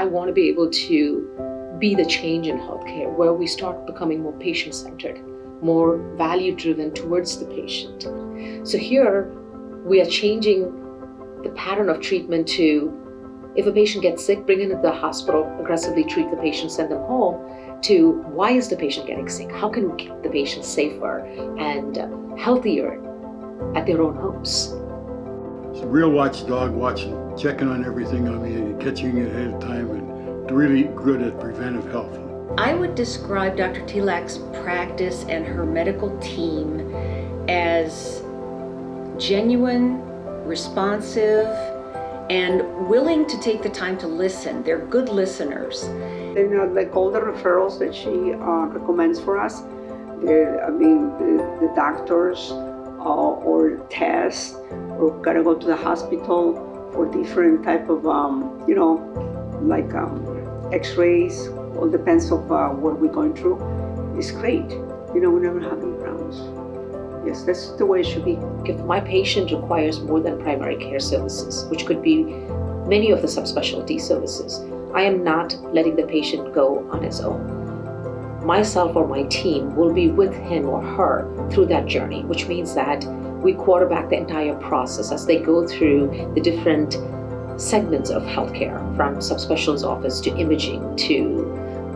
I want to be able to be the change in healthcare where we start becoming more patient-centered, more value-driven towards the patient. So here we are changing the pattern of treatment to, if a patient gets sick, bring him into the hospital, aggressively treat the patient, send them home, to why is the patient getting sick? How can we keep the patient safer and healthier at their own homes? It's a real watchdog, watching, checking on everything on me and catching it ahead of time, and really good at preventive health. I would describe Dr. Tilak's practice and her medical team as genuine, responsive, and willing to take the time to listen. They're good listeners. Like all the referrals that she recommends for us, the doctors or tests, or gotta go to the hospital for different type of, x-rays, all depends of what we're going through. It's great. We never have any problems. Yes, that's the way it should be. If my patient requires more than primary care services, which could be many of the subspecialty services, I am not letting the patient go on his own. Myself or my team will be with him or her through that journey, which means that we quarterback the entire process as they go through the different segments of healthcare, from subspecialist office to imaging to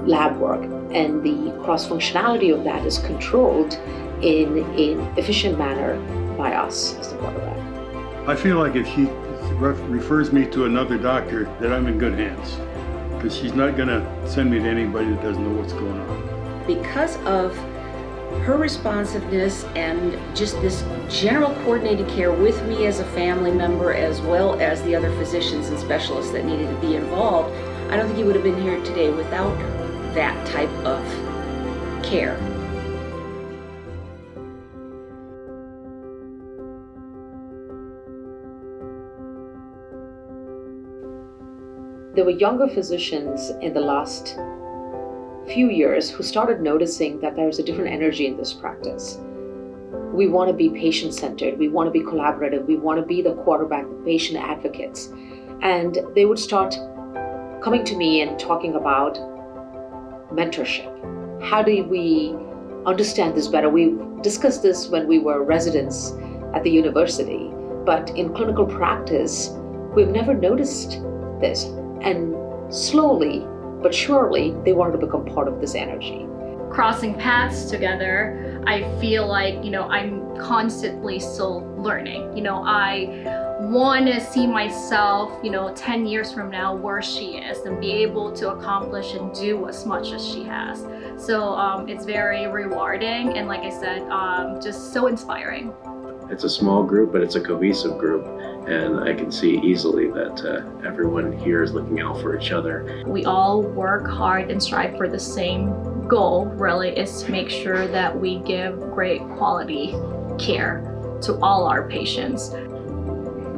lab work, and the cross-functionality of that is controlled in an efficient manner by us as the quarterback. I feel like if she refers me to another doctor, that I'm in good hands, because she's not going to send me to anybody that doesn't know what's going on. Because of her responsiveness and just this general coordinated care with me as a family member, as well as the other physicians and specialists that needed to be involved, I don't think you would have been here today without that type of care. There were younger physicians in the last few years who started noticing that there's a different energy in this practice. We want to be patient-centered, we want to be collaborative, we want to be the quarterback, the patient advocates. And they would start coming to me and talking about mentorship. How do we understand this better? We discussed this when we were residents at the university, but in clinical practice, we've never noticed this. And slowly but surely, they wanted to become part of this energy. Crossing paths together, I feel like, I'm constantly still learning. I want to see myself, 10 years from now where she is and be able to accomplish and do as much as she has. So it's very rewarding and, like I said, just so inspiring. It's a small group, but it's a cohesive group. And I can see easily that everyone here is looking out for each other. We all work hard and strive for the same goal, really, is to make sure that we give great quality care to all our patients.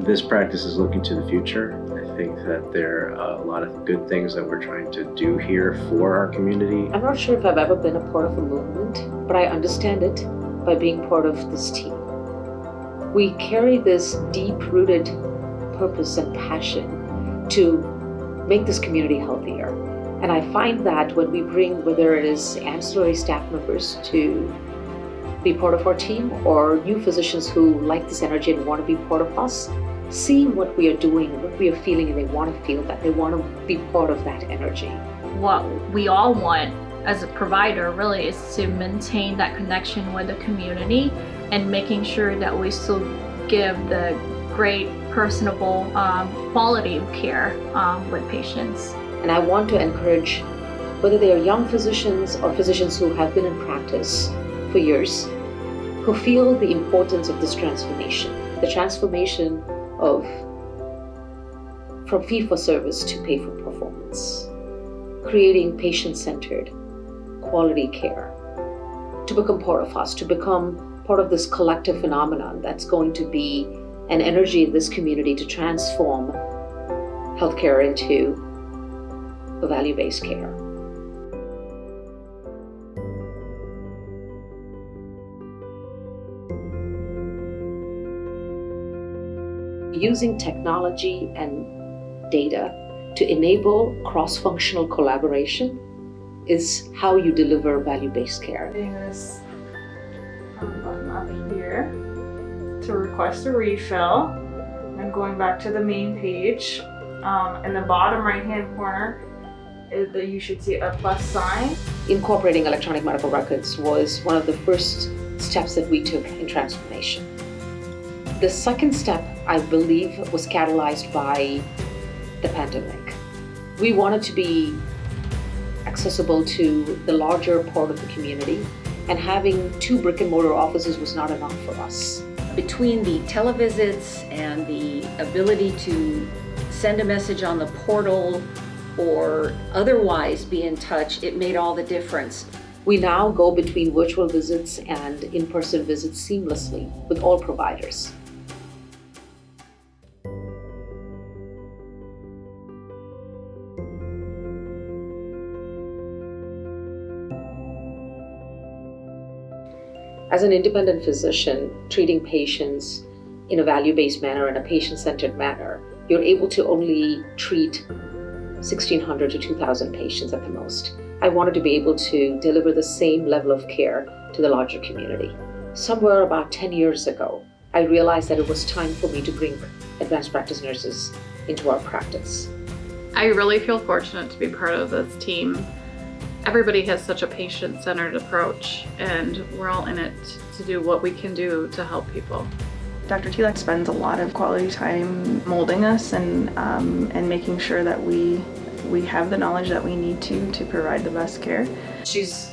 This practice is looking to the future. I think that there are a lot of good things that we're trying to do here for our community. I'm not sure if I've ever been a part of a movement, but I understand it by being part of this team. We carry this deep-rooted purpose and passion to make this community healthier. And I find that when we bring, whether it is ancillary staff members to be part of our team or new physicians who like this energy and want to be part of us, seeing what we are doing, what we are feeling, and they want to feel that, they want to be part of that energy. What we all want as a provider really is to maintain that connection with the community and making sure that we still give the great, personable quality of care with patients. And I want to encourage, whether they are young physicians or physicians who have been in practice for years, who feel the importance of this transformation, the transformation of from fee-for-service to pay-for-performance, creating patient-centered quality care, to become part of us, to become part of this collective phenomenon that's going to be an energy in this community to transform healthcare into a value-based care. Using technology and data to enable cross-functional collaboration is how you deliver value-based care. Hitting this button up here to request a refill. And going back to the main page, in the bottom right-hand corner, you should see a plus sign. Incorporating electronic medical records was one of the first steps that we took in transformation. The second step, I believe, was catalyzed by the pandemic. We wanted to be accessible to the larger part of the community, and having 2 brick and mortar offices was not enough for us. Between the televisits and the ability to send a message on the portal or otherwise be in touch, it made all the difference. We now go between virtual visits and in-person visits seamlessly with all providers. As an independent physician treating patients in a value-based manner and a patient-centered manner, you're able to only treat 1,600 to 2,000 patients at the most. I wanted to be able to deliver the same level of care to the larger community. Somewhere about 10 years ago, I realized that it was time for me to bring advanced practice nurses into our practice. I really feel fortunate to be part of this team. Everybody has such a patient-centered approach, and we're all in it to do what we can do to help people. Dr. Tilak spends a lot of quality time molding us and making sure that we have the knowledge that we need to provide the best care. She's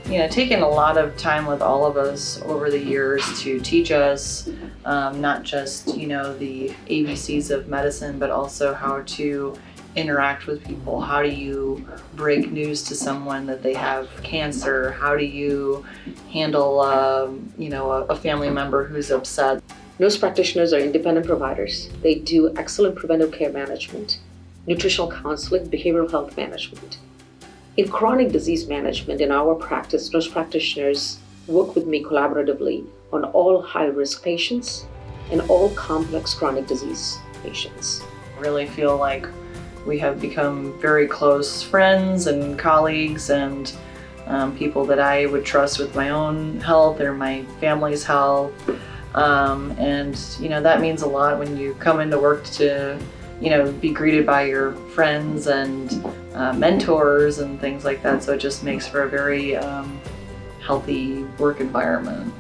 taken a lot of time with all of us over the years to teach us not just the ABCs of medicine, but also how to interact with people. How do you break news to someone that they have cancer? How do you handle a family member who's upset? Nurse practitioners are independent providers. They do excellent preventive care management, nutritional counseling, behavioral health management. In chronic disease management, in our practice, nurse practitioners work with me collaboratively on all high-risk patients and all complex chronic disease patients. I really feel like we have become very close friends and colleagues and people that I would trust with my own health or my family's health. And that means a lot when you come into work to be greeted by your friends and mentors and things like that. So it just makes for a very healthy work environment.